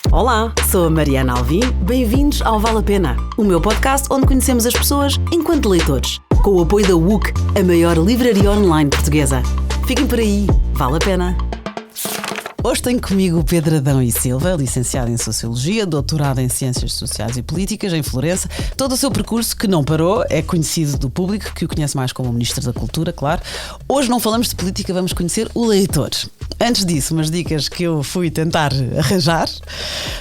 Olá, sou a Mariana Alvim, bem-vindos ao Vale a Pena, o meu podcast onde conhecemos as pessoas enquanto leitores, com o apoio da WUC, a maior livraria online portuguesa. Fiquem por aí, vale a pena. Hoje tenho comigo o Pedro Adão e Silva, licenciado em Sociologia, doutorado em Ciências Sociais e Políticas em Florença. Todo o seu percurso, que não parou, é conhecido do público, que o conhece mais como Ministro da Cultura, claro. Hoje não falamos de política, vamos conhecer o leitor. Antes disso, umas dicas que eu fui tentar arranjar.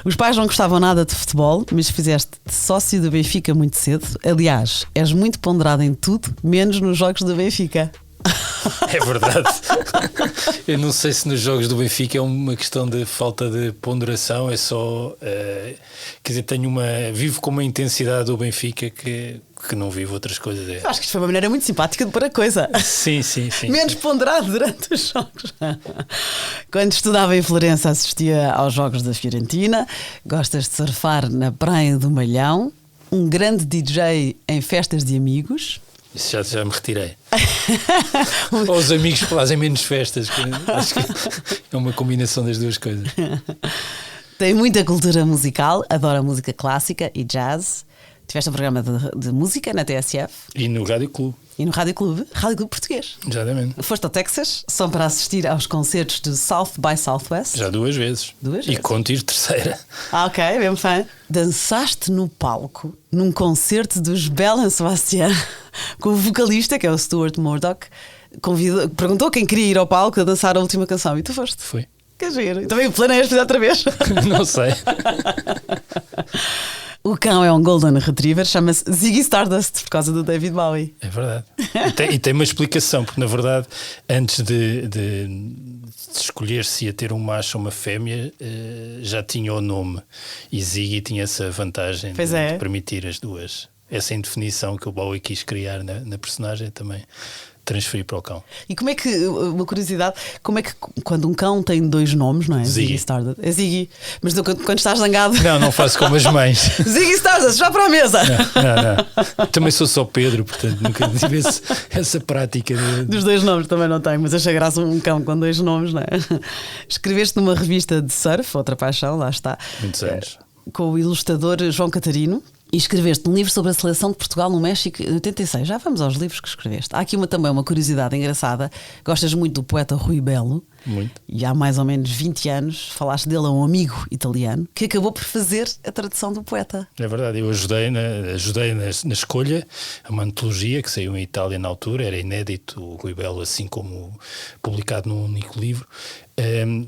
Os pais não gostavam nada de futebol, mas fizeste sócio do Benfica muito cedo. Aliás, és muito ponderado em tudo, menos nos jogos do Benfica. É verdade. Eu não sei se nos jogos do Benfica é uma questão de falta de ponderação, é só quer dizer, vivo com uma intensidade do Benfica que não vivo outras coisas. Acho que isto foi uma maneira muito simpática de pôr a coisa. Sim. Menos ponderado durante os jogos. Quando estudava em Florença, assistia aos jogos da Fiorentina. Gostas de surfar na Praia do Malhão. Um grande DJ em festas de amigos. Isso já me retirei. Ou os amigos fazem menos festas. Acho que é uma combinação das duas coisas. Tem muita cultura musical, adora música clássica e jazz. Tiveste um programa de música na TSF. E no Rádio Clube. E no Rádio Clube Português. Exatamente. Foste ao Texas só para assistir aos concertos do South by Southwest. Já duas vezes. E conto ir terceira. Ok, mesmo fã. Dançaste no palco num concerto dos Belle Sebastian com o vocalista, que é o Stuart Murdoch, perguntou quem queria ir ao palco a dançar a última canção e tu foste. Foi. Que giro. E também planeias fazer outra vez? Não sei. O cão é um Golden Retriever, chama-se Ziggy Stardust por causa do David Bowie. É verdade. E tem uma explicação, porque na verdade, antes de escolher se ia ter um macho ou uma fêmea, já tinha o nome. E Ziggy tinha essa vantagem de permitir as duas. Essa indefinição que o Bowie quis criar na personagem também transferir para o cão. E como é que, uma curiosidade, como é que quando um cão tem dois nomes, não é? Ziggy Stardust. É Ziggy. Mas quando estás zangado. Não faço como as mães. Ziggy Stardust, já para a mesa. Não. Também sou só Pedro, portanto nunca tive essa prática. Dos dois nomes também não tenho, mas achei graça um cão com dois nomes, não é? Escreveste numa revista de surf, outra paixão, lá está. Muitos anos. Com o ilustrador João Catarino. E escreveste um livro sobre a seleção de Portugal no México em 86. Já vamos aos livros que escreveste. Há aqui também uma curiosidade engraçada. Gostas muito do poeta Rui Belo. Muito. E há mais ou menos 20 anos falaste dele a um amigo italiano que acabou por fazer a tradução do poeta. É verdade, eu ajudei na escolha. É uma antologia que saiu em Itália na altura. Era inédito o Rui Belo, assim como publicado num único livro.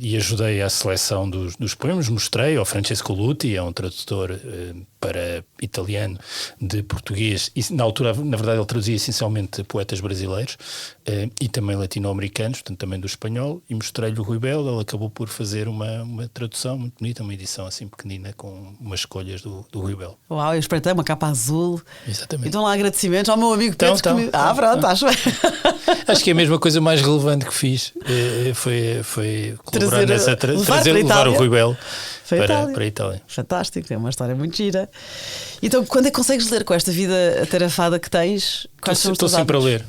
E ajudei à seleção dos poemas. Mostrei ao Francesco Luti, é um tradutor para italiano de português, e na altura, na verdade, ele traduzia essencialmente poetas brasileiros e também latino-americanos, portanto também do espanhol, e mostrei-lhe o Rui Belo. Ele acabou por fazer uma tradução muito bonita, uma edição assim pequenina com umas escolhas do Rui Belo. Uau, eu espero ter uma capa azul. Exatamente. Então lá agradecimentos ao meu amigo Pedro. Pronto, acho bem. Acho que é a mesma coisa mais relevante que fiz foi colaborar nessa levar o Rui Belo para a Itália. Fantástico, é uma história muito gira. Então, quando é que consegues ler com esta vida atarefada que tens? Estou sempre a ler.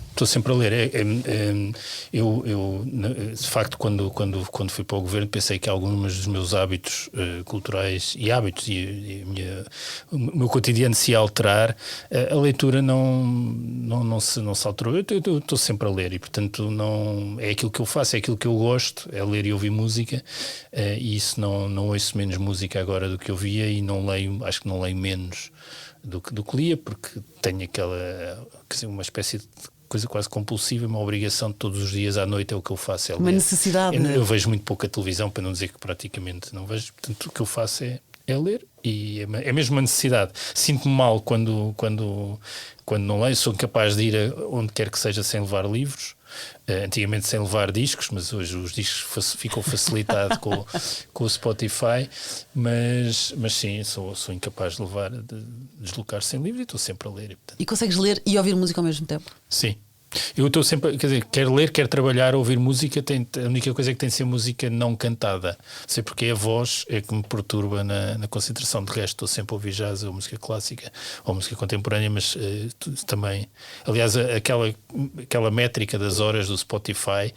Eu de facto, quando fui para o governo, pensei que alguns dos meus hábitos culturais e o meu cotidiano se ia alterar. A leitura não se alterou. Eu estou sempre a ler e, portanto, é aquilo que eu faço, é aquilo que eu gosto, é ler e ouvir música. E isso não ouço menos música agora do que eu via, e não leio, acho que não leio menos do que lia, porque tenho uma espécie de coisa quase compulsiva, uma obrigação de todos os dias à noite é o que eu faço. Uma necessidade. Eu vejo muito pouca televisão, para não dizer que praticamente não vejo, portanto o que eu faço é ler, e é mesmo uma necessidade. Sinto-me mal quando não leio, sou capaz de ir onde quer que seja sem levar livros. Antigamente sem levar discos, mas hoje os discos ficam facilitados com o Spotify, mas sim, sou incapaz de deslocar sem livro, e estou sempre a ler. E consegues ler e ouvir música ao mesmo tempo? Sim. Eu estou sempre, quer dizer, quer ler, quer trabalhar, ouvir música, a única coisa é que tem de ser música não cantada. Sei porque a voz é que me perturba na concentração. De resto, estou sempre a ouvir jazz ou música clássica ou música contemporânea, mas também. Aliás, aquela métrica das horas do Spotify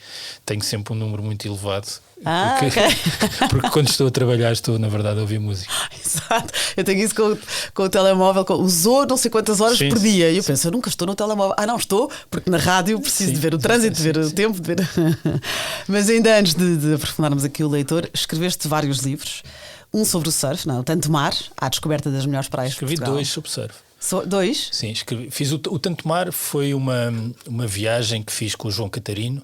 tem sempre um número muito elevado. Porque quando estou a trabalhar, estou, na verdade, a ouvir música. Exato. Eu tenho isso com o telemóvel, usou não sei quantas horas por dia. E eu penso, eu nunca estou no telemóvel. Não estou, porque na rádio preciso de ver o trânsito, de ver o tempo, de ver. Mas ainda antes de aprofundarmos aqui o leitor, escreveste vários livros. Um sobre o surf, o Tanto Mar, à descoberta das melhores praias de Portugal. Escrevi 2 sobre surf. Dois? Sim, escrevi. Fiz o Tanto Mar, foi uma viagem que fiz com o João Catarino.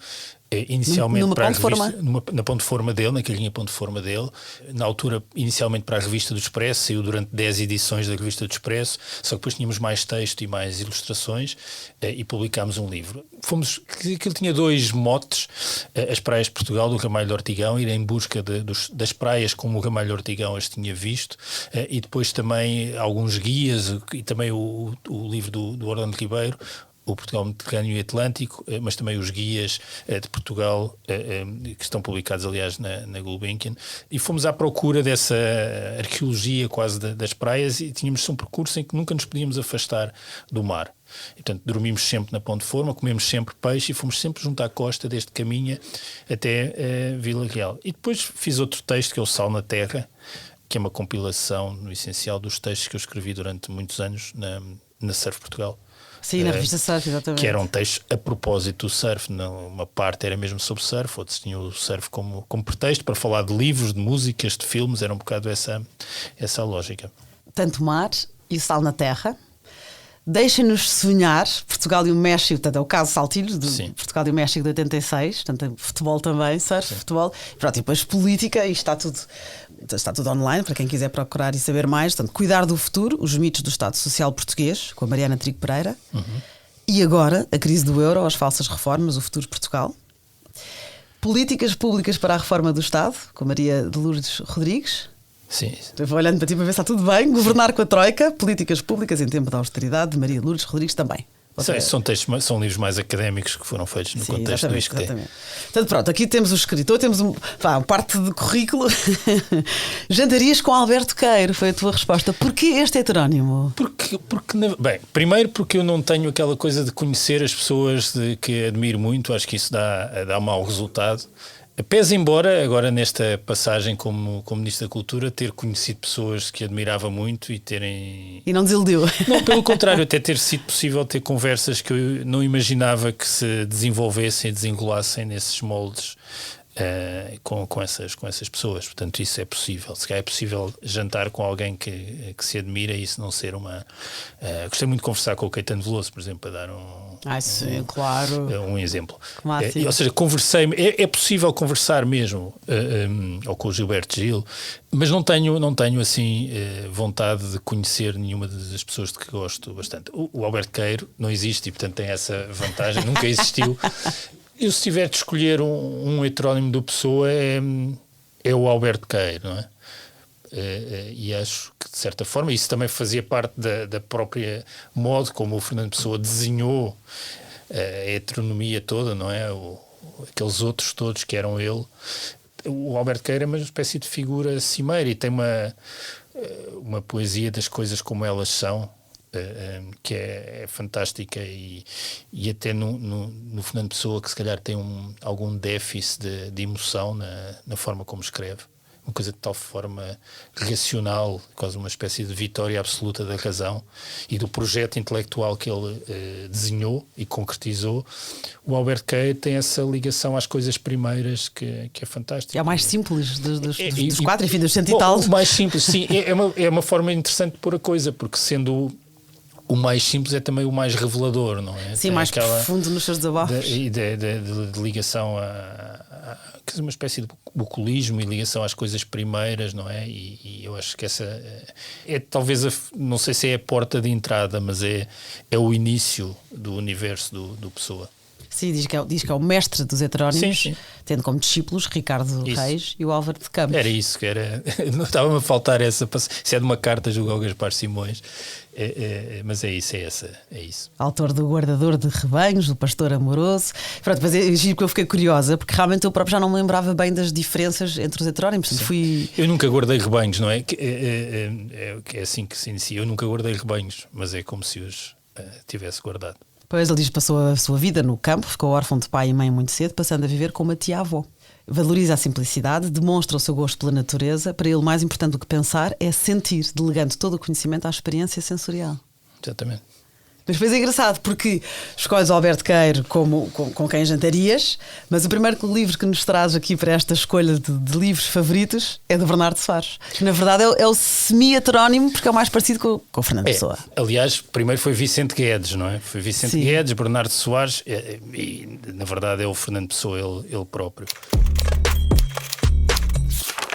Inicialmente para a revista, na ponto de forma dele, naquela linha ponto de forma dele, na altura inicialmente para a revista do Expresso, saiu durante 10 edições da revista do Expresso, só que depois tínhamos mais texto e mais ilustrações e publicámos um livro. Aquilo tinha 2 motes, as praias de Portugal, do Ramalho de Ortigão, ir em busca das praias como o Ramalho de Ortigão as tinha visto, e depois também alguns guias e também o livro do Orlando Ribeiro, o Portugal Mediterrâneo e Atlântico, mas também os guias de Portugal, que estão publicados, aliás, na Gulbenkian, e fomos à procura dessa arqueologia quase das praias e tínhamos um percurso em que nunca nos podíamos afastar do mar. E, portanto, dormimos sempre na Ponte de Forma, comemos sempre peixe e fomos sempre junto à costa deste caminho até Vila Real. E depois fiz outro texto que é o Sal na Terra, que é uma compilação, no essencial, dos textos que eu escrevi durante muitos anos na Surf Portugal. Sim, na revista Surf, exatamente. Que eram textos a propósito do surf. Uma parte era mesmo sobre surf, outros tinham o surf como pretexto para falar de livros, de músicas, de filmes. Era um bocado essa a lógica. Tanto Mar e o Sal na Terra. Deixem-nos sonhar. Portugal e o México, portanto, é o caso Saltilho, de Portugal e o México de 86, portanto, futebol também, surf, futebol. Pronto, e depois política, e está tudo online para quem quiser procurar e saber mais. Portanto, Cuidar do Futuro, os mitos do Estado Social Português, com a Mariana Trigo Pereira. E agora, a crise do euro, as falsas reformas, o futuro de Portugal. Políticas públicas para a reforma do Estado, com a Maria de Lourdes Rodrigues. Sim. Estou olhando para ti para ver se está tudo bem. Governar com a Troika, políticas públicas em tempo de austeridade, de Maria de Lourdes Rodrigues também. São livros mais académicos que foram feitos no contexto do ISCTE. Portanto, pronto, aqui temos o escritor, temos parte de currículo. Jantarias com Alberto Queiro, foi a tua resposta. Porquê este heterónimo? Primeiro porque eu não tenho aquela coisa de conhecer as pessoas que admiro muito, acho que isso dá mau resultado. Pese embora, agora nesta passagem como Ministro da Cultura, ter conhecido pessoas que admirava muito e terem... E não desiludiu? Não, pelo contrário, até ter sido possível ter conversas que eu não imaginava que se desenvolvessem e desengolassem nesses moldes com essas pessoas. Portanto, isso é possível. Se calhar é possível jantar com alguém que se admira e isso não ser uma... gostei muito de conversar com o Caetano Veloso, por exemplo, para dar um exemplo. Ou seja, conversei... É possível conversar mesmo, ou com o Gilberto Gil, mas não tenho assim vontade de conhecer nenhuma das pessoas de que gosto bastante. O Alberto Queiro não existe e, portanto, tem essa vantagem. Nunca existiu. Eu, se tiver de escolher um heterónimo do Pessoa, é o Alberto Queiro, não é? E acho que, de certa forma, isso também fazia parte da própria modo como o Fernando Pessoa desenhou a heteronomia toda, não é? Aqueles outros todos que eram ele. O Alberto Queiro é uma espécie de figura cimeira e tem uma poesia das coisas como elas são, que é fantástica e até no Fernando Pessoa, que se calhar tem algum déficit de emoção na forma como escreve, uma coisa de tal forma racional, quase uma espécie de vitória absoluta da razão e do projeto intelectual que ele desenhou e concretizou. O Alberto Queiro tem essa ligação às coisas primeiras que é fantástica. É o mais simples dos quatro, enfim, dos cento e tal. O mais simples, sim, é uma forma interessante de pôr a coisa, porque sendo o mais simples é também o mais revelador, não é? Sim, mais profundo nos seus desabafos. De ligação uma espécie de bucolismo e ligação às coisas primeiras, não é? E eu acho que essa é talvez, não sei se é a porta de entrada, mas é o início do universo do Pessoa. Sim, diz que é o mestre dos heterónimos, sim. tendo como discípulos Ricardo Reis e o Álvaro de Campos. Era isso que era. Não estava-me a faltar essa. Isso é de uma carta, julgo ao Gaspar Simões. Mas é isso. Autor do Guardador de Rebanhos, do Pastor Amoroso. Pronto, mas é giro que eu fiquei curiosa, porque realmente eu próprio já não me lembrava bem das diferenças entre os heterónimos. Eu nunca guardei rebanhos, não é? É assim que se inicia. Eu nunca guardei rebanhos, mas é como se os tivesse guardado. Pois ele diz que passou a sua vida no campo, ficou órfão de pai e mãe muito cedo, passando a viver com uma tia-avó. Valoriza a simplicidade, demonstra o seu gosto pela natureza. Para ele, mais importante do que pensar é sentir, delegando todo o conhecimento à experiência sensorial. Exatamente. Mas depois é engraçado porque escolhes o Alberto Queiro com quem jantarias, mas o primeiro livro que nos traz aqui para esta escolha de livros favoritos é do Bernardo Soares, que na verdade é o semi-heterónimo porque é o mais parecido com o Fernando Pessoa. Aliás, primeiro foi Vicente Guedes, não é? Foi Vicente Sim. Guedes, Bernardo Soares e na verdade é o Fernando Pessoa ele próprio.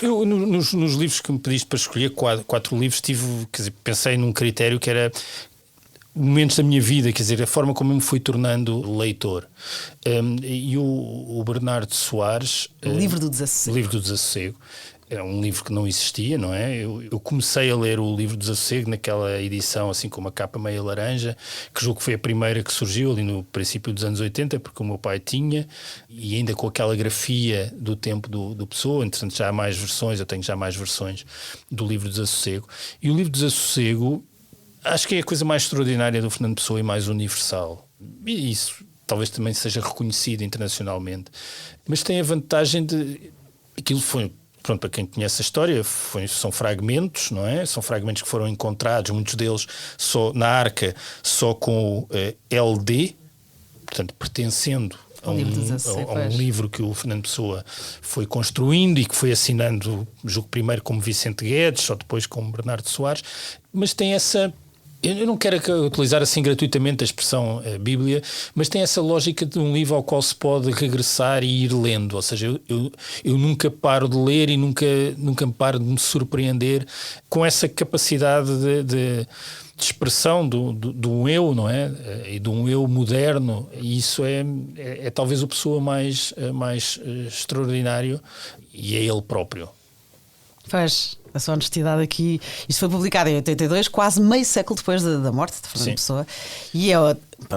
Eu, nos livros que me pediste para escolher, quatro livros, pensei num critério que era momentos da minha vida, quer dizer, a forma como eu me fui tornando leitor. E o Bernardo Soares... O Livro do Desassossego. É um livro que não existia, não é? Eu comecei a ler o Livro do Desassossego naquela edição, assim com uma capa meio laranja, que julgo que foi a primeira que surgiu ali no princípio dos anos 80, porque o meu pai tinha, e ainda com aquela grafia do tempo do Pessoa. Entretanto já há mais versões, eu tenho já mais versões do Livro do Desassossego. E o Livro do Desassossego acho que é a coisa mais extraordinária do Fernando Pessoa e mais universal. E isso talvez também seja reconhecido internacionalmente. Mas tem a vantagem de... Aquilo foi... Pronto, para quem conhece a história, são fragmentos, não é? São fragmentos que foram encontrados, muitos deles só na arca, só com o LD, portanto, pertencendo a um livro que o Fernando Pessoa foi construindo e que foi assinando, julgo primeiro como Vicente Guedes, só depois como Bernardo Soares, mas tem essa... Eu não quero utilizar assim gratuitamente a expressão Bíblia, mas tem essa lógica de um livro ao qual se pode regressar e ir lendo. Ou seja, eu nunca paro de ler e nunca me paro de me surpreender com essa capacidade de expressão do eu, não é? E de um eu moderno. E isso é talvez o Pessoa mais extraordinário, e é ele próprio. Faz a sua honestidade aqui. Isto foi publicado em 82, quase meio século depois da morte de Fernando Pessoa, e é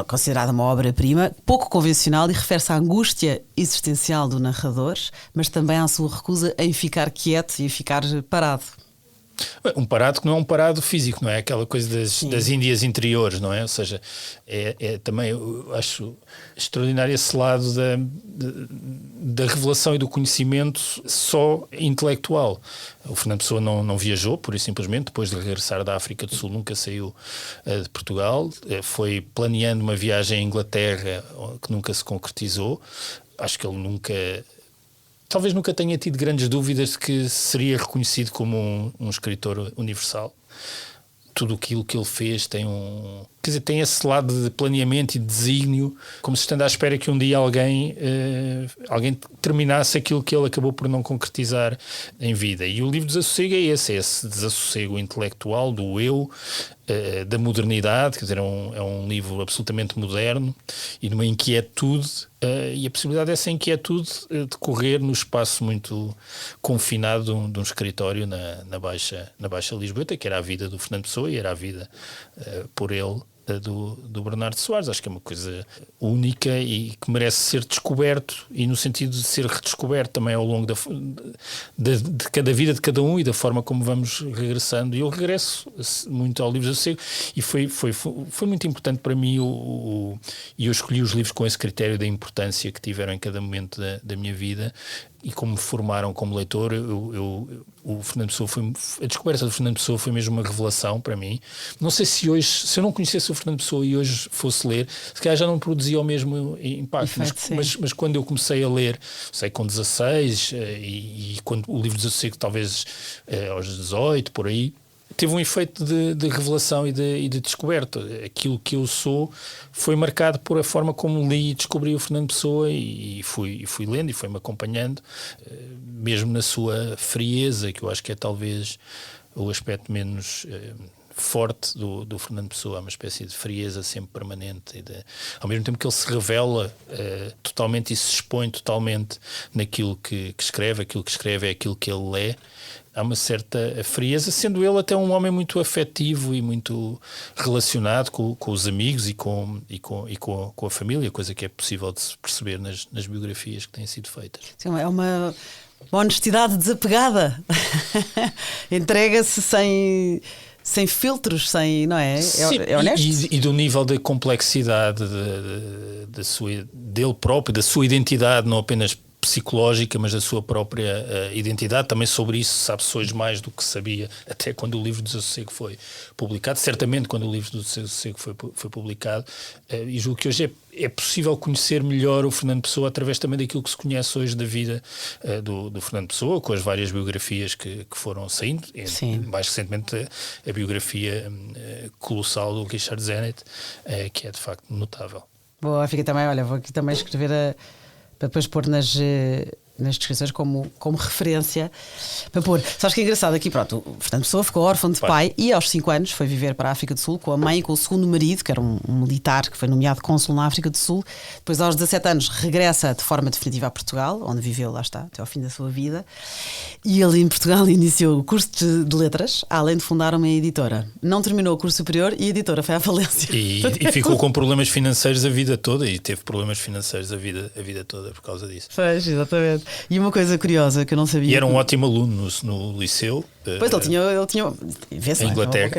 considerada uma obra-prima, pouco convencional, e refere-se à angústia existencial do narrador, mas também à sua recusa em ficar quieto e ficar parado. Um parado que não é um parado físico, não é? Aquela coisa das Índias interiores, não é? Ou seja, também eu acho extraordinário esse lado da revelação e do conhecimento só intelectual. O Fernando Pessoa não viajou, pura e simplesmente, depois de regressar da África do Sul, nunca saiu de Portugal. Foi planeando uma viagem à Inglaterra que nunca se concretizou. Acho que ele talvez nunca tenha tido grandes dúvidas de que seria reconhecido como um escritor universal. Tudo aquilo que ele fez tem tem esse lado de planeamento e de desígnio, como se estando à espera que um dia alguém terminasse aquilo que ele acabou por não concretizar em vida. E o Livro do Desassossego é esse desassossego intelectual do eu, da modernidade, quer dizer, é um livro absolutamente moderno e de uma inquietude, e a possibilidade dessa inquietude decorrer no espaço muito confinado de um escritório na Baixa Lisboeta, que era a vida do Fernando Pessoa e era a vida por ele do Bernardo Soares. Acho que é uma coisa única e que merece ser descoberto, e no sentido de ser redescoberto também ao longo de cada vida de cada um e da forma como vamos regressando. E eu regresso muito ao Livro do Desassossego, e foi muito importante para mim, e eu escolhi os livros com esse critério da importância que tiveram em cada momento da minha vida e como me formaram como leitor. O Fernando Pessoa a descoberta do Fernando Pessoa foi mesmo uma revelação para mim. Não sei se hoje, se eu não conhecesse o Fernando Pessoa e hoje fosse ler, se calhar já não produzia o mesmo impacto. Mas quando eu comecei a ler, sei, com 16, e quando o Livro do Desassossego talvez aos 18, por aí, teve um efeito de revelação e de descoberta. Aquilo que eu sou foi marcado por a forma como li e descobri o Fernando Pessoa, e fui lendo e foi-me acompanhando, mesmo na sua frieza, que eu acho que é talvez o aspecto menos forte do Fernando Pessoa, uma espécie de frieza sempre permanente, ao mesmo tempo que ele se revela totalmente e se expõe totalmente naquilo que escreve. Aquilo que escreve é aquilo que ele é. Há uma certa frieza, sendo ele até um homem muito afetivo e muito relacionado com os amigos e com a família, coisa que é possível de se perceber nas biografias que têm sido feitas. Sim, é uma honestidade desapegada. Entrega-se sem filtros, não é? Sim, é honesto. E do nível de complexidade dele próprio, da sua identidade, não apenas psicológica, mas da sua própria identidade. Também sobre isso sabe-se hoje mais do que sabia até quando o livro do Desassossego foi publicado. Certamente quando o livro do Desassossego foi publicado, e julgo que hoje é possível conhecer melhor o Fernando Pessoa através também daquilo que se conhece hoje da vida do Fernando Pessoa, com as várias biografias que foram saindo. Mais recentemente a biografia colossal do Richard Zenit, que é de facto notável. Boa, fica também, olha, vou aqui também escrever para depois pôr nas descrições como referência para pôr. Sabes que é engraçado aqui, pronto, o Fernando Pessoa ficou órfão de pai e aos 5 anos foi viver para a África do Sul com a mãe e com o segundo marido, que era um militar que foi nomeado cônsul na África do Sul. Depois aos 17 anos regressa de forma definitiva a Portugal, onde viveu, lá está, até ao fim da sua vida, e ele em Portugal iniciou o curso de letras, além de fundar uma editora. Não terminou o curso superior e a editora foi à falência. E ficou com problemas financeiros a vida toda, e teve problemas financeiros a vida toda por causa disso. Pois, exatamente. E uma coisa curiosa que eu não sabia. E era um ótimo aluno no liceu. Pois ele tinha em Inglaterra,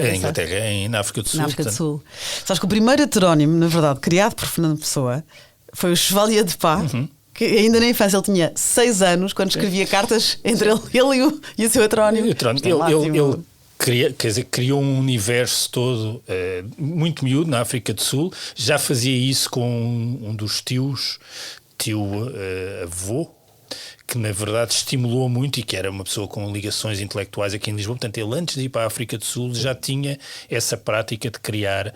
na África do Sul. Na África do Sul. Sabes que o primeiro heterónimo, na verdade, criado por Fernando Pessoa, foi o Chevalier de Pá, que ainda na infância ele tinha 6 anos, quando escrevia cartas entre ele e o seu heterónimo. Ele criou um universo todo muito miúdo na África do Sul. Já fazia isso com um dos tio-avô, que na verdade estimulou muito e que era uma pessoa com ligações intelectuais aqui em Lisboa. Portanto, ele antes de ir para a África do Sul já tinha essa prática de criar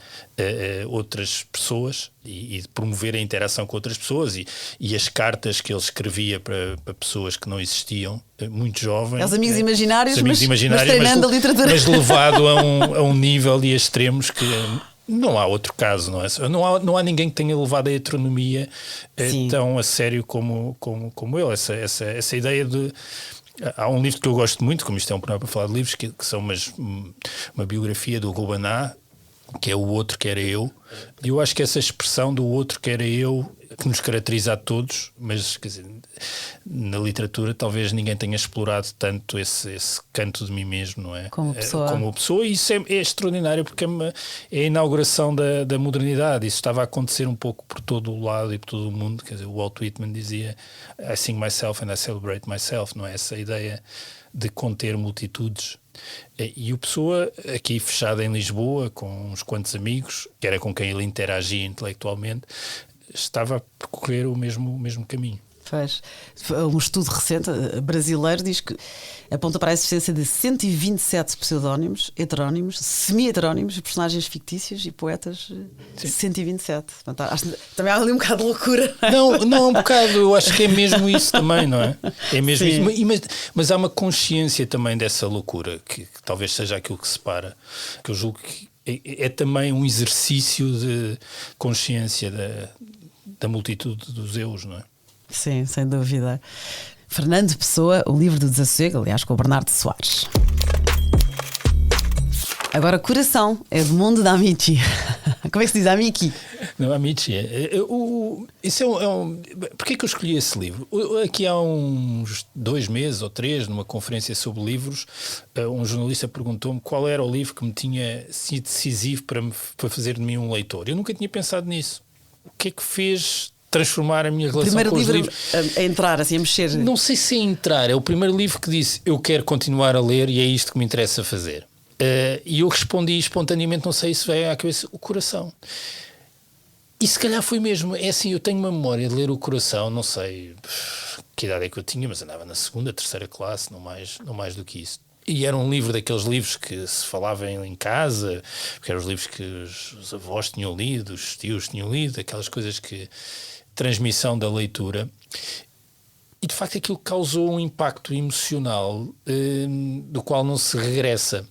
outras pessoas e de promover a interação com outras pessoas e as cartas que ele escrevia para pessoas que não existiam, muito jovens. Os amigos imaginários, mas treinando a literatura. Mas levado a um nível e a extremos que... Não há outro caso, não é? Não há ninguém que tenha levado a heteronomia tão a sério como ele. Essa ideia de... Há um livro que eu gosto muito, como isto é um programa para falar de livros, que são uma biografia do Rubaná, que é O Outro Que Era Eu. E eu acho que essa expressão do outro que era eu, que nos caracteriza a todos, mas quer dizer, na literatura talvez ninguém tenha explorado tanto esse canto de mim mesmo, não é? Como pessoa. E isso é extraordinário, porque é a inauguração da modernidade. Isso estava a acontecer um pouco por todo o lado e por todo o mundo. Quer dizer, o Walt Whitman dizia I sing myself and I celebrate myself, não é? Essa ideia de conter multitudes. E o Pessoa, aqui fechado em Lisboa, com uns quantos amigos, que era com quem ele interagia intelectualmente, estava a percorrer o mesmo caminho. Faz. Um estudo recente brasileiro diz que aponta para a existência de 127 pseudónimos, heterónimos, semi-heterónimos, personagens fictícios e poetas. Sim. 127. Portanto, também há ali um bocado de loucura. Não, um bocado. Eu acho que é mesmo isso também, não é? É mesmo isso. Mas há uma consciência também dessa loucura, que talvez seja aquilo que separa, que eu julgo que é também um exercício de consciência da multitude dos eus, não é? Sim, sem dúvida. Fernando Pessoa, o livro do Desassossego, aliás, com o Bernardo Soares. Agora, Coração, é do mundo da Amici. Como é que se diz Amici? Não, Amici. Porquê que eu escolhi esse livro? Aqui há uns 2 meses ou 3, numa conferência sobre livros, um jornalista perguntou-me qual era o livro que me tinha sido decisivo para fazer de mim um leitor. Eu nunca tinha pensado nisso. O que é que fez transformar a minha relação primeiro com os livros? A entrar, assim, a mexer. Não sei se é entrar. É o primeiro livro que disse eu quero continuar a ler e é isto que me interessa fazer. E eu respondi espontaneamente, não sei se veio à cabeça, o Coração. E se calhar foi mesmo. É assim, eu tenho uma memória de ler o Coração, não sei que idade é que eu tinha, mas andava na 2ª, 3ª classe, não mais do que isso. E era um livro daqueles livros que se falava em casa, porque eram os livros que os avós tinham lido, os tios tinham lido, aquelas coisas que... transmissão da leitura. E de facto aquilo causou um impacto emocional do qual não se regressa.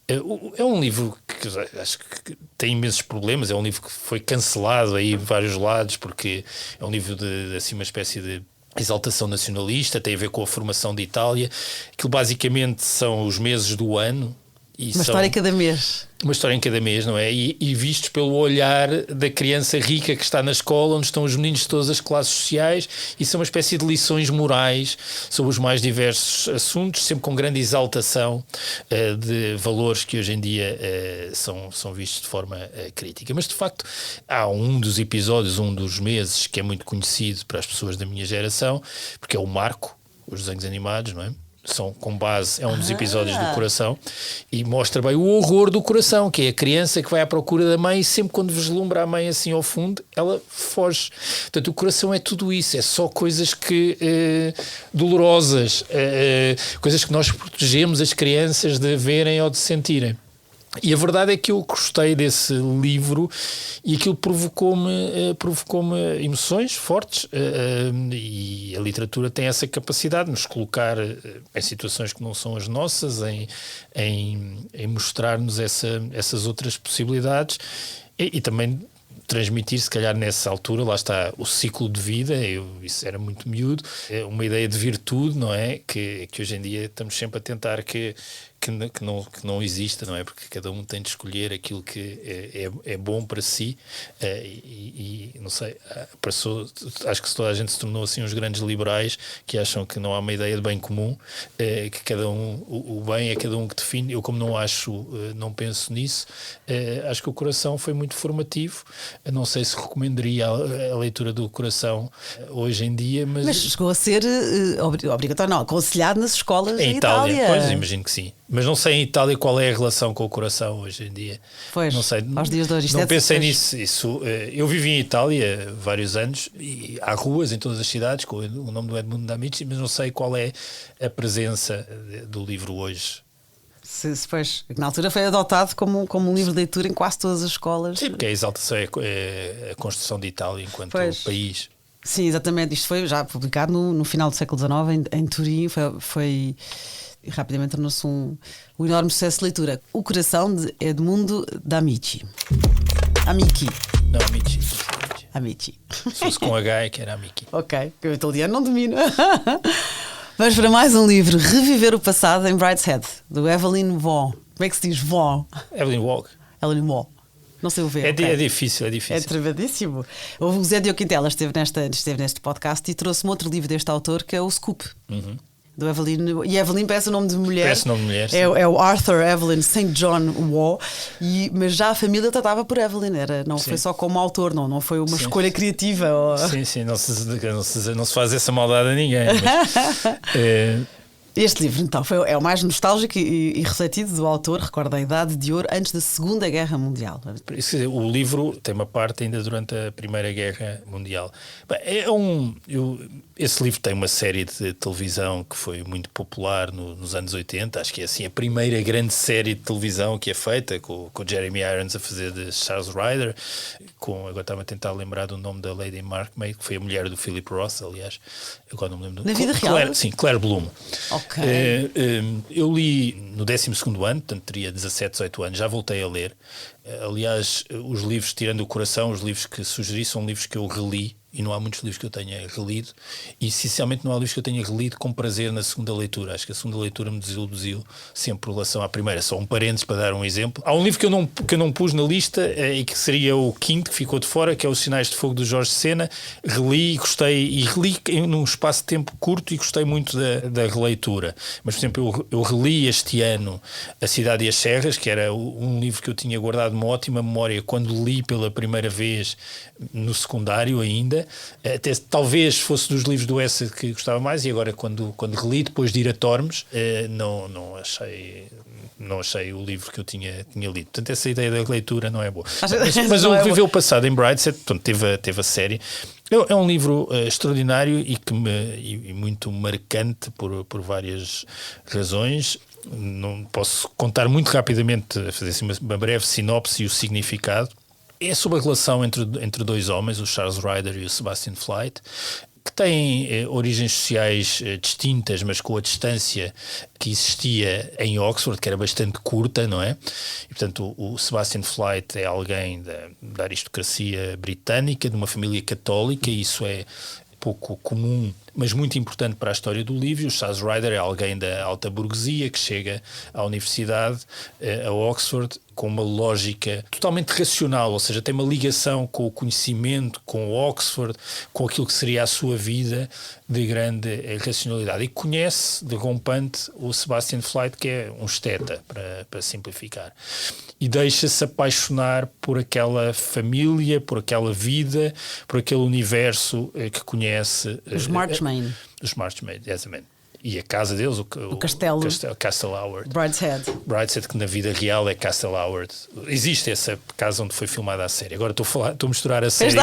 É um livro que acho que tem imensos problemas. É um livro que foi cancelado aí em vários lados, porque é um livro de assim, uma espécie de exaltação nacionalista, tem a ver com a formação de Itália. Aquilo basicamente são os meses do ano. Uma história em cada mês. Uma história em cada mês, não é? E vistos pelo olhar da criança rica que está na escola, onde estão os meninos de todas as classes sociais, e são uma espécie de lições morais sobre os mais diversos assuntos, sempre com grande exaltação de valores que hoje em dia são vistos de forma crítica. Mas, de facto, há um dos episódios, um dos meses, que é muito conhecido para as pessoas da minha geração, porque é o Marco, os desenhos animados, não é? São com base, é um dos episódios do Coração, e mostra bem o horror do coração, que é a criança que vai à procura da mãe, e sempre quando vislumbra a mãe assim ao fundo, ela foge. Portanto, o coração é tudo isso, é só coisas que dolorosas, coisas que nós protegemos as crianças de verem ou de sentirem. E a verdade é que eu gostei desse livro e aquilo provocou-me emoções fortes, e a literatura tem essa capacidade de nos colocar em situações que não são as nossas, em mostrar-nos essas outras possibilidades e também transmitir, se calhar nessa altura, lá está o ciclo de vida, isso era muito miúdo, uma ideia de virtude, não é? Que hoje em dia estamos sempre a tentar que não exista, não é? Porque cada um tem de escolher aquilo que é bom para si, e não sei, acho que toda a gente se tornou assim uns grandes liberais que acham que não há uma ideia de bem comum, que cada um, o bem é cada um que define. Eu, como não penso nisso, acho que o Coração foi muito formativo. Eu não sei se recomendaria a leitura do Coração hoje em dia, mas chegou a ser obrigatório, não, aconselhado nas escolas em Itália. Pois, imagino que sim. Mas não sei em Itália qual é a relação com o Coração hoje em dia. Pois, não sei, aos dias de hoje. Não pensei nisso. Eu vivi em Itália vários anos e há ruas em todas as cidades com o nome do Edmundo D'Amici, mas não sei qual é a presença do livro hoje. Pois, na altura foi adotado como um livro de leitura em quase todas as escolas. Sim, porque a exaltação é a construção de Itália enquanto país. Sim, exatamente. Isto foi já publicado no final do século XIX em Turim. Foi e rapidamente tornou-se um enorme sucesso de leitura. O Coração, de Edmundo D'Amici. Amici. Não, Amici. Amici. Se fosse com H é que era Amici. Ok, o italiano não domino. Vamos para mais um livro, Reviver o Passado em Brideshead, do Evelyn Waugh. Como é que se diz Waugh? Evelyn Waugh. Evelyn Waugh. Não sei o ver. É difícil. É travadíssimo. O Zé Diogo Quintela esteve neste podcast e trouxe-me outro livro deste autor, que é o Scoop. Uhum. Do Evelyn, e Evelyn parece o nome de mulher. Parece o nome de mulher. É o Arthur Evelyn St. John Waugh, mas já a família tratava por Evelyn, não foi só como autor, não foi uma escolha criativa. Sim, não se faz essa maldade a ninguém. Mas, Este livro, então, é o mais nostálgico e refletido do autor, recorda a Idade de Ouro antes da Segunda Guerra Mundial. O livro tem uma parte ainda durante a Primeira Guerra Mundial. Esse livro tem uma série de televisão que foi muito popular nos anos 80, acho que é assim a primeira grande série de televisão que é feita, com Jeremy Irons a fazer de Charles Ryder, agora estava a tentar lembrar do nome da Lady Markmaid, que foi a mulher do Philip Roth, aliás, agora não me lembro. Na vida real? Claire Bloom. Okay. Eu li no 12º ano, portanto teria 17, 18 anos, já voltei a ler. Aliás, os livros, tirando o Coração, os livros que sugeri são livros que eu reli, e não há muitos livros que eu tenha relido, e essencialmente não há livros que eu tenha relido com prazer na segunda leitura. Acho que a segunda leitura me desiludiu sempre em relação à primeira. Só um parênteses para dar um exemplo. Há um livro que eu não pus na lista, e que seria o quinto, que ficou de fora, que é Os Sinais de Fogo, do Jorge Sena. Reli e gostei, e reli num espaço de tempo curto e gostei muito da releitura. Mas, por exemplo, eu reli este ano A Cidade e as Serras, que era um livro que eu tinha guardado uma ótima memória quando li pela primeira vez no secundário ainda. Até talvez fosse dos livros do Essa que gostava mais, e agora quando reli depois de ir a Tormes, não achei o livro que eu tinha lido. Portanto, essa ideia da leitura não é boa. Mas o Reviver o Passado em Brideshead, portanto, teve a série. É um livro extraordinário e muito marcante por várias razões. Não posso contar muito rapidamente, fazer assim uma breve sinopse e o significado. É sobre a relação entre dois homens, o Charles Ryder e o Sebastian Flyte. que têm origens sociais distintas, mas com a distância que existia em Oxford, que era bastante curta, não é? E, portanto, o Sebastian Flyte é alguém da aristocracia britânica, de uma família católica, e isso é pouco comum, mas muito importante para a história do livro. O Charles Ryder é alguém da alta burguesia que chega à universidade, a Oxford, com uma lógica totalmente racional, ou seja, tem uma ligação com o conhecimento, com Oxford, com aquilo que seria a sua vida de grande racionalidade. E conhece de rompante o Sebastian Flyte, que é um esteta, para simplificar. E deixa-se apaixonar por aquela família, por aquela vida, por aquele universo que conhece. Os Marchmain. Os Marchmain, exatamente. E a casa deles, o castelo. Castle Howard. Brideshead, que na vida real é Castle Howard. Existe essa casa onde foi filmada a série. Agora estou a misturar a série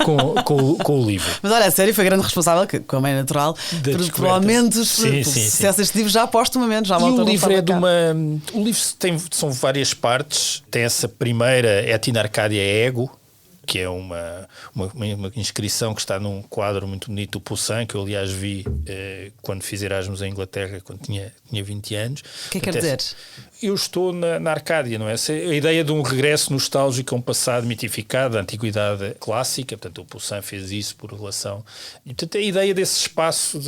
com o livro. Mas olha, a série foi grande responsável, como é natural, porque provavelmente se este livro já postumamente já voltou a livro é de uma. O livro são várias partes. Tem essa primeira, Etina Arcadia Ego, que é uma inscrição que está num quadro muito bonito do Poussin, que eu aliás vi quando fiz Erasmus em Inglaterra, quando tinha 20 anos. O que é que quer dizer? Eu estou na Arcádia, não é? A ideia de um regresso nostálgico a um passado mitificado, da antiguidade clássica, portanto o Poussin fez isso por relação. E, portanto, a ideia desse espaço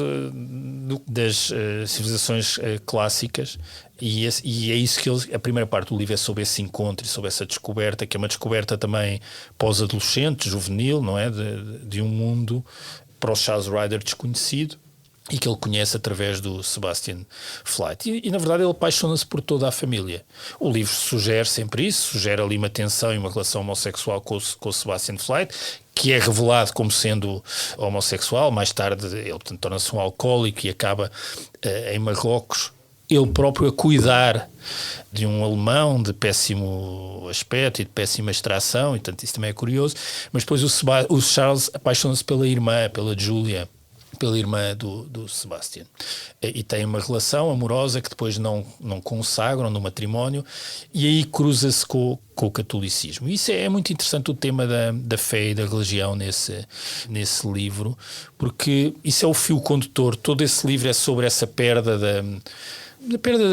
das civilizações clássicas. E é isso que a primeira parte do livro é sobre esse encontro e sobre essa descoberta, que é uma descoberta também pós-adolescente, juvenil, não é? De um mundo para o Charles Ryder desconhecido e que ele conhece através do Sebastian Flyte. E na verdade ele apaixona-se por toda a família. O livro sugere sempre isso, sugere ali uma tensão e uma relação homossexual com o Sebastian Flyte, que é revelado como sendo homossexual. Mais tarde ele, portanto, torna-se um alcoólico e acaba em Marrocos, ele próprio a cuidar de um alemão de péssimo aspecto e de péssima extração, e portanto isso também é curioso. Mas depois o Charles apaixona-se pela irmã, pela Julia, pela irmã do Sebastian, e tem uma relação amorosa que depois não consagram no matrimónio, e aí cruza-se com o catolicismo. E isso é muito interessante, o tema da fé e da religião nesse livro, porque isso é o fio condutor. Todo esse livro é sobre essa perda da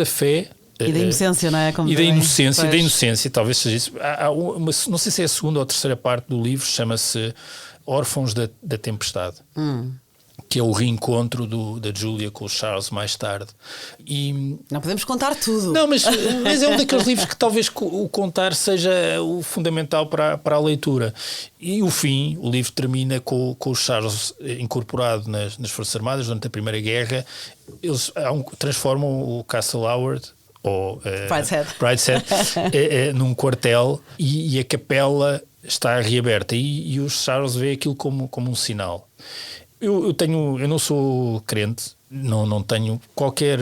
fé e da inocência, não é? E da inocência, talvez seja isso. Não sei se é a segunda ou a terceira parte do livro, chama-se Órfãos da Tempestade, que é o reencontro da Julia com o Charles mais tarde. E não podemos contar tudo. Não, mas é um daqueles livros que talvez o contar seja o fundamental para a leitura. E o livro termina com o Charles incorporado nas Forças Armadas durante a Primeira Guerra. Eles transformam o Castle Howard, ou Brideshead, num quartel, e a capela está reaberta, e o Charles vê aquilo como um sinal. Eu não sou crente, não tenho qualquer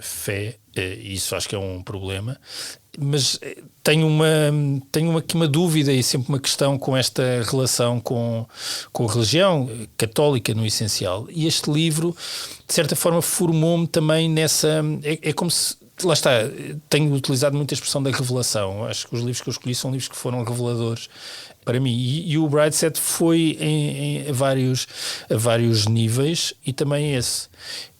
fé, isso acho que é um problema, mas tenho aqui uma dúvida e sempre uma questão com esta relação com a religião católica no essencial. E este livro, de certa forma, formou-me também nessa... É como se... Lá está, tenho utilizado muito a expressão da revelação. Acho que os livros que eu escolhi são livros que foram reveladores para mim. E o Brideshead foi a vários níveis, e também esse.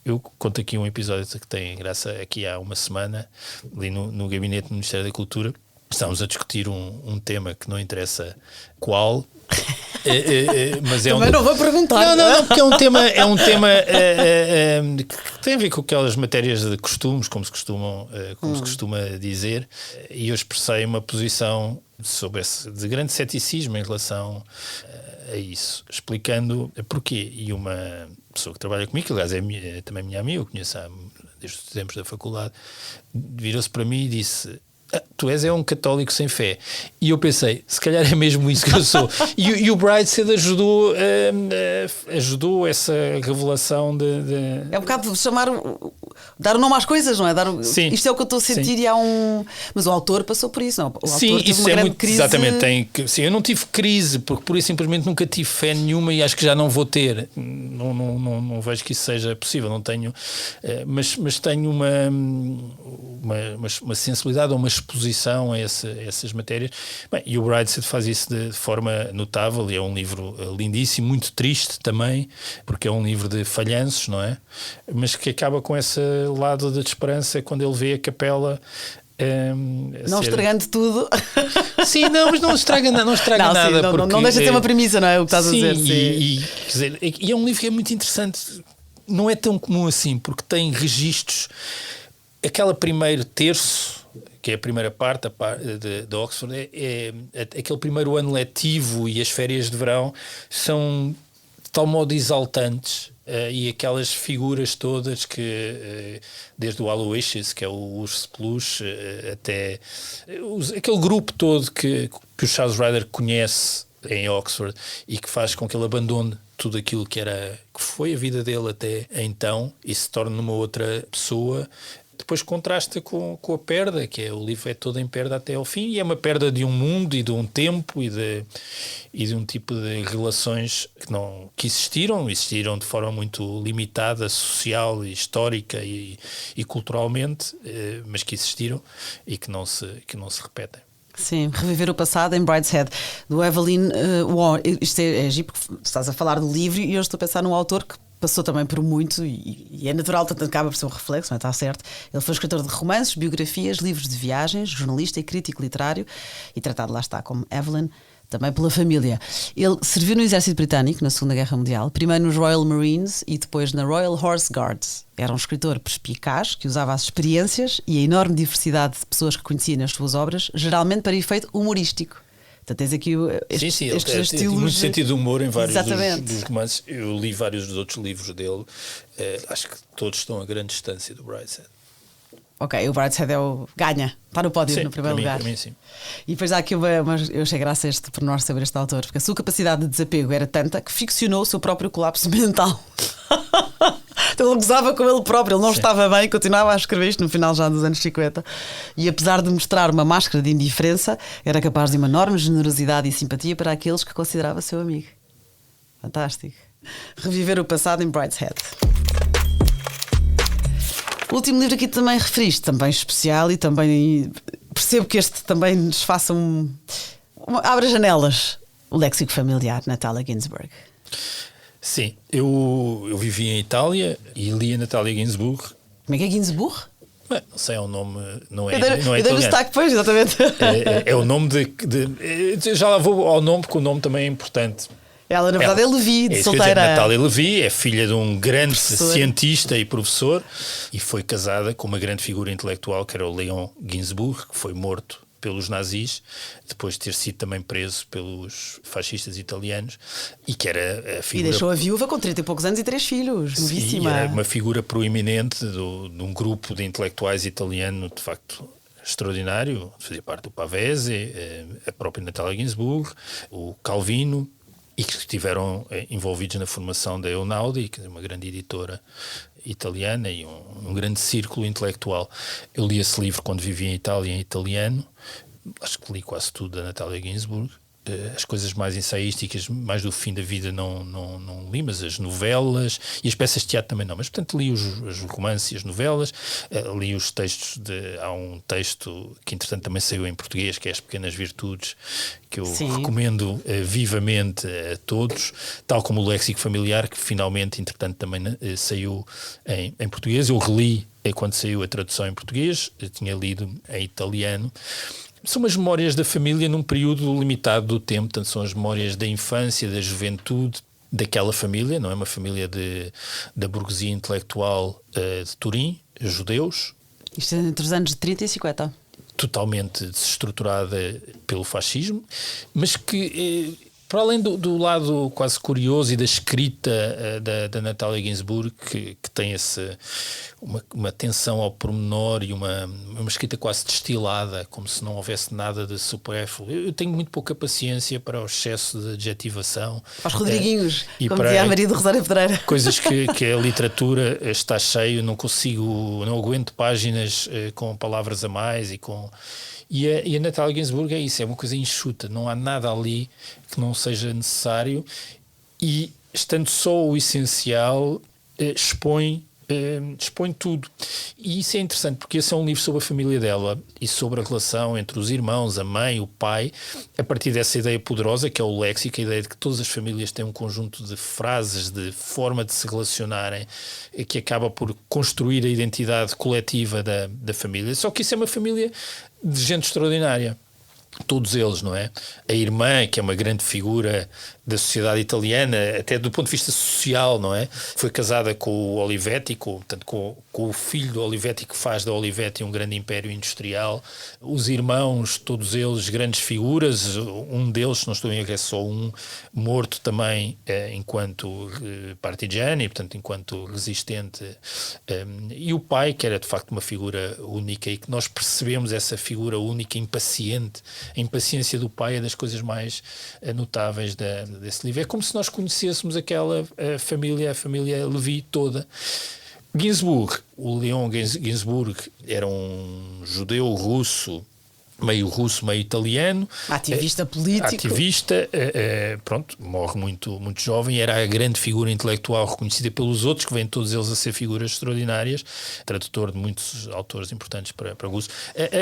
Eu conto aqui um episódio que tem graça aqui há uma semana, ali no gabinete do Ministério da Cultura. Estávamos a discutir um tema que não interessa qual. Mas também não vou perguntar. Não, porque é um tema que tem a ver com aquelas matérias de costumes, como se costuma dizer, e eu expressei uma posição de grande ceticismo em relação a isso, explicando porquê. E uma pessoa que trabalha comigo, que aliás é também minha amiga, eu conheço desde os tempos da faculdade, virou-se para mim e disse: tu és um católico sem fé. E eu pensei, se calhar é mesmo isso que eu sou. E o Brideshead ajudou essa revelação de... É um bocado chamar dar o nome às coisas, não é? Sim. Isto é o que eu estou a sentir e há um... Mas o autor passou por isso, não? O Sim, autor teve isso uma é grande muito crise. exatamente. Sim, eu não tive crise porque pura e simplesmente nunca tive fé nenhuma e acho que já não vou ter. Não vejo que isso seja possível, não tenho, mas tenho uma sensibilidade ou uma exposição a essas matérias. Bem, e o Brideshead faz isso de forma notável e é um livro lindíssimo, muito triste também, porque é um livro de falhanços, não é? Mas que acaba com esse lado de esperança quando ele vê a capela. Não estragando tudo. Sim, não, mas não estraga nada. Sim, não deixa de ser uma premissa, não é? O que estás a dizer. Quer dizer, e é um livro que é muito interessante. Não é tão comum assim, porque tem registros. Aquele primeiro terço, que é a primeira parte de Oxford, aquele primeiro ano letivo e as férias de verão são de tal modo exaltantes. E aquelas figuras todas que, desde o Aloysius, que é o urso peluche, até aquele grupo todo que o Charles Ryder conhece em Oxford e que faz com que ele abandone tudo aquilo que foi a vida dele até então e se torne numa outra pessoa. Depois contrasta com a perda, que o livro é todo em perda até ao fim, e é uma perda de um mundo e de um tempo e de um tipo de relações que existiram de forma muito limitada, social, histórica e culturalmente, mas que existiram e que não se repetem. Sim, reviver o passado em Brideshead, do Evelyn Waugh. Isto é giro porque estás a falar do livro e eu estou a pensar num autor que passou também por muito e é natural, tanto acaba por ser um reflexo, não é? Está certo. Ele foi escritor de romances, biografias, livros de viagens, jornalista e crítico literário e tratado, lá está, como Evelyn, também pela família. Ele serviu no exército britânico na Segunda Guerra Mundial, primeiro nos Royal Marines e depois na Royal Horse Guards. Era um escritor perspicaz que usava as experiências e a enorme diversidade de pessoas que conhecia nas suas obras, geralmente para efeito humorístico. Então tens aqui estes estilos. Tem muito sentido de humor em vários dos romances. Eu li vários dos outros livros dele. Acho que todos estão a grande distância do Brideshead. Ok, o Brideshead ganha, está no pódio, sim, no primeiro lugar. Para mim, sim. E depois há aqui eu achei graça por nós saber este autor, porque a sua capacidade de desapego era tanta que ficcionou o seu próprio colapso mental. Então ele gozava com ele próprio, ele não estava bem, continuava a escrever isto no final já dos anos 50 e apesar de mostrar uma máscara de indiferença, era capaz de uma enorme generosidade e simpatia para aqueles que considerava seu amigo. Fantástico. Reviver o passado em Brideshead. O último livro aqui também referiste, também especial e também percebo que este também nos faça abre janelas. O Léxico Familiar, Natalia Ginzburg. Sim, eu vivi em Itália e li a Natalia Ginzburg. Como é que é Ginzburg? Não sei, é um nome, não é italiano. Eu destaque depois, exatamente. É o nome já lá vou ao nome, porque o nome também é importante. Ela, na verdade, é Levi, de solteira. Natalia Levi é filha de um grande cientista e professor e foi casada com uma grande figura intelectual que era o Leon Ginzburg, que foi morto pelos nazis, depois de ter sido também preso pelos fascistas italianos e que era a figura... E deixou a viúva com 30 e poucos anos e 3 filhos, novíssima. Era uma figura proeminente de um grupo de intelectuais italiano, de facto extraordinário, fazia parte do Pavese, a própria Natalia Ginzburg, o Calvino, e que estiveram envolvidos na formação da Einaudi, que é uma grande editora italiana e um grande círculo intelectual. Eu li esse livro quando vivia em Itália em italiano, acho que li quase tudo da Natalia Ginzburg. As coisas mais ensaísticas, mais do fim da vida não li, mas as novelas e as peças de teatro também não, mas portanto li os romances e as novelas, li os textos há um texto que entretanto também saiu em português, que é As Pequenas Virtudes, que eu recomendo vivamente a todos, tal como o Léxico Familiar, que finalmente entretanto também saiu em português. Eu reli quando saiu a tradução em português, eu tinha lido em italiano. São as memórias da família num período limitado do tempo, portanto são as memórias da infância, da juventude daquela família, não é? Uma família da burguesia intelectual de Turim, judeus. Isto é entre os anos de 30 e 50. Totalmente desestruturada pelo fascismo, mas que Para além do lado quase curioso e da escrita da Natalia Ginzburg, que tem uma atenção ao pormenor e uma escrita quase destilada, como se não houvesse nada de supérfluo. Eu tenho muito pouca paciência para o excesso de adjetivação. Para os Rodriguinhos, e como para dizia a Maria do Rosário Pedreira. Coisas que a literatura está cheio, não aguento páginas com palavras a mais e a Natalia Ginzburg é isso, é uma coisa enxuta, não há nada ali que não seja necessário e, estando só o essencial, expõe tudo. E isso é interessante, porque esse é um livro sobre a família dela e sobre a relação entre os irmãos, a mãe, o pai, a partir dessa ideia poderosa que é o léxico, a ideia de que todas as famílias têm um conjunto de frases, de forma de se relacionarem, que acaba por construir a identidade coletiva da família. Só que isso é uma família de gente extraordinária. Todos eles, não é? A irmã, que é uma grande figura da sociedade italiana, até do ponto de vista social, não é? Foi casada com o Olivetti, com o filho do Olivetti, que faz da Olivetti um grande império industrial. Os irmãos, todos eles grandes figuras, um deles, se não estou em erro, é só um, morto também enquanto partigiani, portanto, enquanto resistente. E o pai, que era de facto uma figura única, e que nós percebemos essa figura única, impaciente. A impaciência do pai é das coisas mais notáveis desse livro. É como se nós conhecêssemos aquela família, a família Levi toda. Ginzburg, o Leon Ginzburg, era um judeu russo, meio italiano. Ativista político. Ativista, pronto, morre muito jovem, era a grande figura intelectual reconhecida pelos outros, que vêm todos eles a ser figuras extraordinárias, tradutor de muitos autores importantes para russo.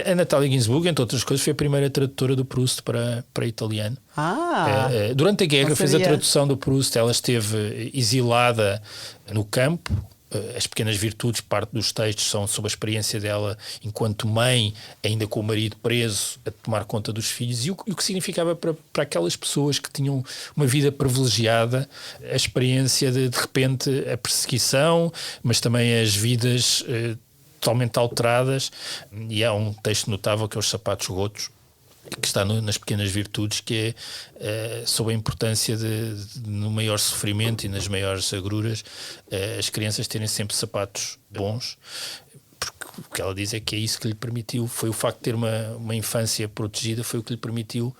A Natalia Ginzburg, entre outras coisas, foi a primeira tradutora do Proust para italiano. Durante a guerra fez a tradução do Proust, ela esteve exilada no campo. As Pequenas Virtudes, parte dos textos são sobre a experiência dela enquanto mãe, ainda com o marido preso, a tomar conta dos filhos, e o que significava para aquelas pessoas que tinham uma vida privilegiada, a experiência de repente, a perseguição, mas também as vidas totalmente alteradas. E há um texto notável que é Os Sapatos Rotos, que está nas Pequenas Virtudes, que é sobre a importância no maior sofrimento e nas maiores agruras as crianças terem sempre sapatos bons, porque o que ela diz é que é isso que lhe permitiu, foi o facto de ter uma infância protegida, foi o que lhe permitiu,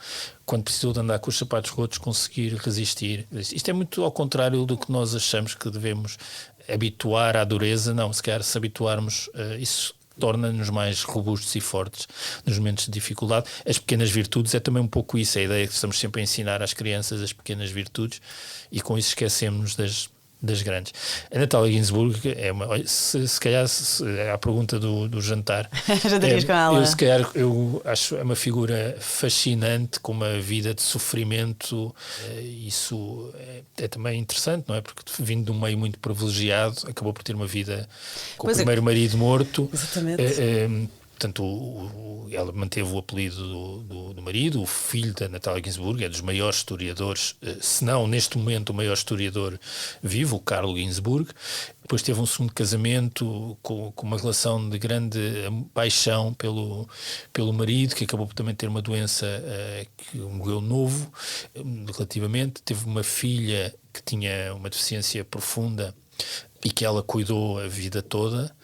quando precisou de andar com os sapatos rotos, conseguir resistir. Isto é muito ao contrário do que nós achamos que devemos habituar à dureza. Não, se calhar se habituarmos a isso, torna-nos mais robustos e fortes nos momentos de dificuldade. As pequenas virtudes é também um pouco isso, a ideia que estamos sempre a ensinar às crianças as pequenas virtudes e com isso esquecemos das grandes. A Natalia Ginzburg é se calhar é a pergunta do jantar. Jantarias com ela. Eu acho uma figura fascinante, com uma vida de sofrimento. Isso é também interessante, não é? Porque vindo de um meio muito privilegiado, acabou por ter uma vida com o primeiro marido morto. Exatamente. Portanto, ela manteve o apelido do marido. O filho da Natalia Ginzburg é dos maiores historiadores, se não neste momento o maior historiador vivo, o Carlo Ginzburg. Depois teve um segundo casamento com uma relação de grande paixão pelo marido, que acabou por também ter uma doença que morreu novo relativamente. Teve uma filha que tinha uma deficiência profunda e que ela cuidou a vida toda.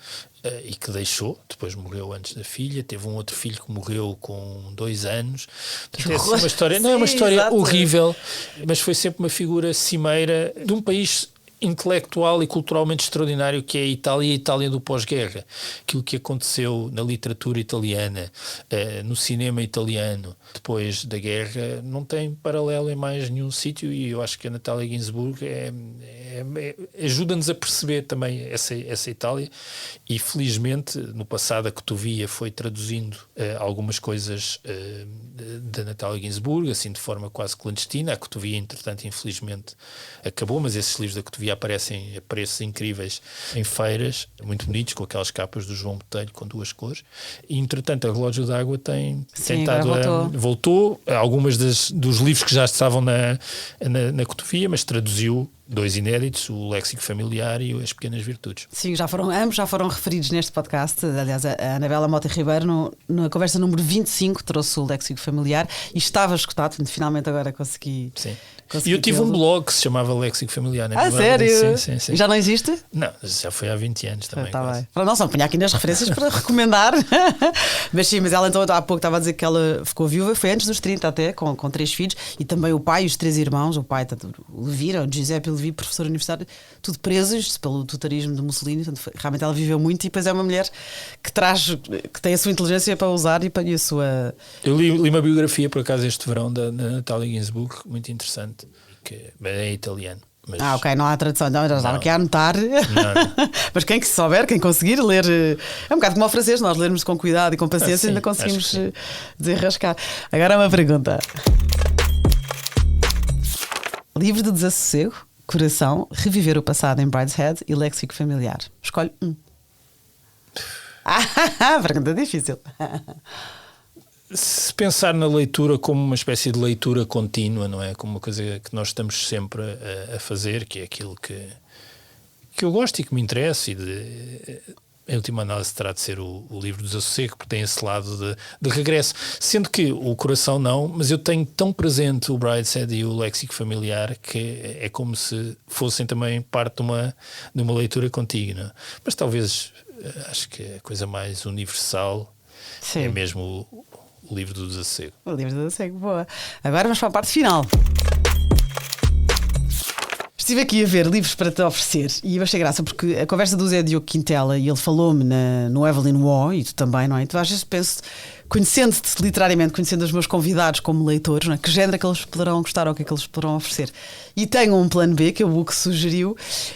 E que deixou, depois morreu antes da filha. Teve um outro filho que morreu com 2 anos. Portanto, é uma história, não é uma história horrível, mas foi sempre uma figura cimeira de um país intelectual e culturalmente extraordinário que é a Itália e a Itália do pós-guerra. Aquilo que aconteceu na literatura italiana, no cinema italiano, depois da guerra, não tem paralelo em mais nenhum sítio, e eu acho que a Natalia Ginzburg ajuda-nos a perceber também essa Itália, e felizmente no passado a Cotovia foi traduzindo algumas coisas da Natalia Ginzburg, assim de forma quase clandestina. A Cotovia, entretanto, infelizmente acabou, mas esses livros da Cotovia dia aparecem a preços incríveis em feiras, muito bonitos, com aquelas capas do João Botelho com 2 cores. E, entretanto, a Relógio d'Água tem estado voltou. Algumas dos livros que já estavam na cotovia, mas traduziu 2 inéditos, o Léxico Familiar e As Pequenas Virtudes. Sim, ambos já foram referidos neste podcast. Aliás, a Anabela Mota Ribeiro, na conversa número 25, trouxe o Léxico Familiar e estava escutado, finalmente agora consegui. Sim. E eu tive um blog que se chamava Léxico Familiar. Sério? Sim. Já não existe? Não, já foi há 20 anos também. Tá bem. Não, só punha aqui nas referências para recomendar. Mas sim, mas ela então há pouco estava a dizer que ela ficou viúva, foi antes dos 30 até, com 3 filhos, e também o pai e os 3 irmãos, o pai, o Levi, o Giuseppe Levi, professor universitário, tudo presos pelo totalitarismo de Mussolini. Portanto, realmente ela viveu muito e depois é uma mulher que tem a sua inteligência para usar e a sua... Eu li uma biografia por acaso este verão da Natalia Ginzburg, muito interessante, que é italiano. Mas... ok, não há tradução, não, já estava aqui a anotar. Não. Mas quem souber, quem conseguir ler, é um bocado como ao francês, nós lermos com cuidado e com paciência, ainda conseguimos desenrascar. Agora uma pergunta: livro de desassossego, coração, reviver o passado em Brideshead e Léxico Familiar. Escolhe um. Pergunta difícil. Se pensar na leitura como uma espécie de leitura contínua, não é? Como uma coisa que nós estamos sempre a fazer, que é aquilo que eu gosto e que me interessa, e em última análise terá de ser o livro do desassossego, porque tem esse lado de regresso. Sendo que o coração não, mas eu tenho tão presente o Brideshead e o Léxico Familiar que é como se fossem também parte de uma leitura contínua. Mas talvez, acho que a coisa mais universal é mesmo o livro do desassossego. O livro do desassossego, boa. Agora vamos para a parte final. Estive aqui a ver livros para te oferecer e eu achei graça porque a conversa do Zé Diogo Quintela, e ele falou-me no Evelyn Waugh, e tu também, não é? Tu às vezes penso, conhecendo-te literariamente, conhecendo os meus convidados como leitores, não é? Que género é que eles poderão gostar ou o que é que eles poderão oferecer. E tenho um plano B, que é o que sugeriu,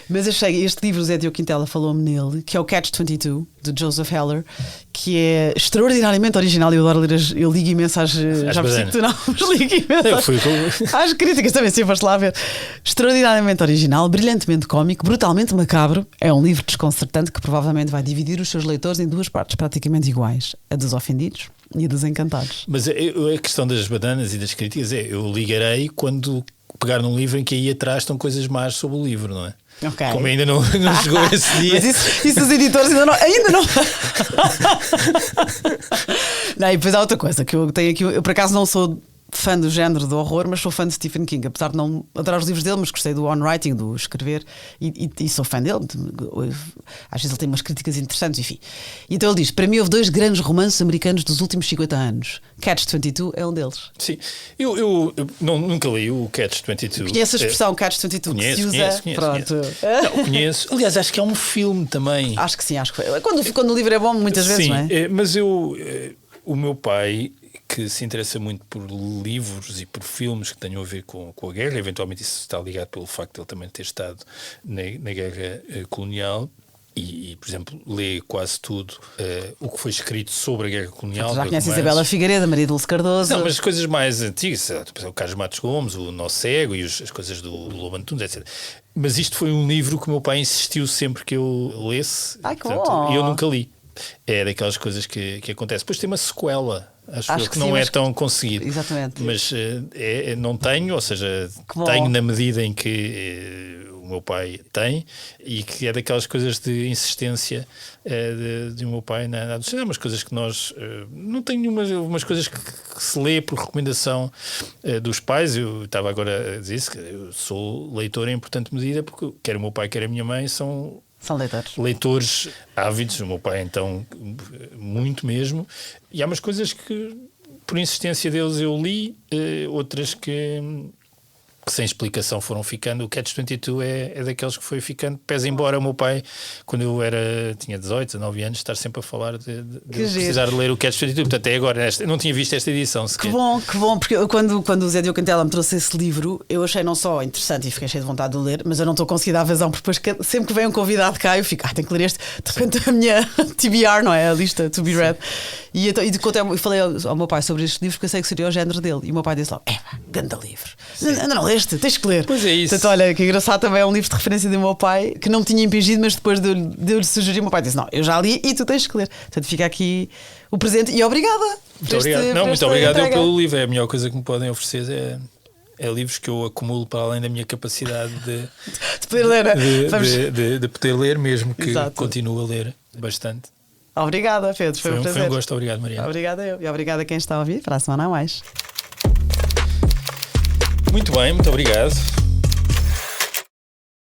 mas achei este livro, o Zé Diogo Quintela falou-me nele, que é o Catch-22, de Joseph Heller, que é extraordinariamente original. Eu adoro ler, eu ligo imenso às já percebi que tu não, mas ligo imenso às críticas também, se foste lá ver. Extraordinariamente original, brilhantemente cómico, brutalmente macabro. É um livro desconcertante que provavelmente vai dividir os seus leitores em 2 partes praticamente iguais: a dos ofendidos e a dos encantados. Mas a questão das bananas e das críticas eu ligarei quando pegar num livro em que aí atrás estão coisas más sobre o livro, não é? Okay. Como ainda não chegou esse dia. Mas isso os editores ainda não. Não, e depois há outra coisa que eu tenho aqui. Eu por acaso não sou fã do género do horror, mas sou fã de Stephen King, apesar de não adorar os livros dele, mas gostei do on-writing, do escrever, e sou fã dele. Às vezes ele tem umas críticas interessantes, enfim. E então ele diz: para mim houve 2 grandes romances americanos dos últimos 50 anos. Catch-22 é um deles. Sim, eu nunca li o Catch-22. Conhece a expressão Catch-22 que se usa? Conheço. Não, conheço. Aliás, acho que é um filme também. Acho que sim, acho que foi. Quando o livro é bom, muitas vezes, sim, não é? Mas o meu pai, que se interessa muito por livros e por filmes que tenham a ver com a guerra, eventualmente isso está ligado pelo facto de ele também ter estado na guerra colonial, e, por exemplo, lê quase tudo o que foi escrito sobre a guerra colonial. Já conhece Isabela Figueiredo, Maria Dulce Cardoso. Não, mas as coisas mais antigas, o Carlos Matos Gomes, o Nó Cego e as coisas do Lobo Antunes, etc. Mas isto foi um livro que o meu pai insistiu sempre que eu lesse. E eu nunca li. É daquelas coisas que acontece. Depois tem uma sequela, acho que não é tão conseguido. Exatamente. Mas não tenho, ou seja, tenho na medida em que o meu pai tem, e que é daquelas coisas de insistência de o meu pai na adolescência. Umas coisas que nós não tenho umas coisas que se lê por recomendação dos pais. Eu estava agora a dizer isso, que eu sou leitor em importante medida, porque quer o meu pai quer a minha mãe são leitores ávidos. O meu pai então muito mesmo, e há umas coisas que por insistência deles eu li, outras que sem explicação foram ficando. O Catch-22 é daqueles que foi ficando, pese embora o meu pai, quando eu tinha 18, 19 anos, estar sempre a falar de precisar de ler o Catch-22. Portanto, até agora eu não tinha visto esta edição sequer. Que bom, porque quando o Zé Diogo Quintela me trouxe esse livro, eu achei não só interessante e fiquei cheio de vontade de ler, mas eu não estou conseguindo dar vazão, porque depois sempre que vem um convidado cá eu fico, tenho que ler este, de repente a minha TBR, não é? A lista to be read. E falei ao meu pai sobre estes livros, porque eu sei que seria o género dele. E o meu pai disse logo: grande livro. Ainda não leste, tens que ler. Pois é isso. Portanto, olha, que engraçado, também é um livro de referência do meu pai que não me tinha impingido, mas depois de eu lhe sugerir, o meu pai disse: não, eu já li e tu tens que ler. Portanto, fica aqui o presente e obrigada. Muito obrigado. Muito obrigado eu pelo livro. É a melhor coisa que me podem oferecer. É livros que eu acumulo para além da minha capacidade de poder ler. De poder ler, mesmo que Exato. Continuo a ler bastante. Obrigada, Pedro. Foi um prazer. Foi um gosto. Obrigado, Mariana. Obrigada eu. E obrigada a quem está a ouvir. Para a semana a mais. Muito bem, muito obrigado.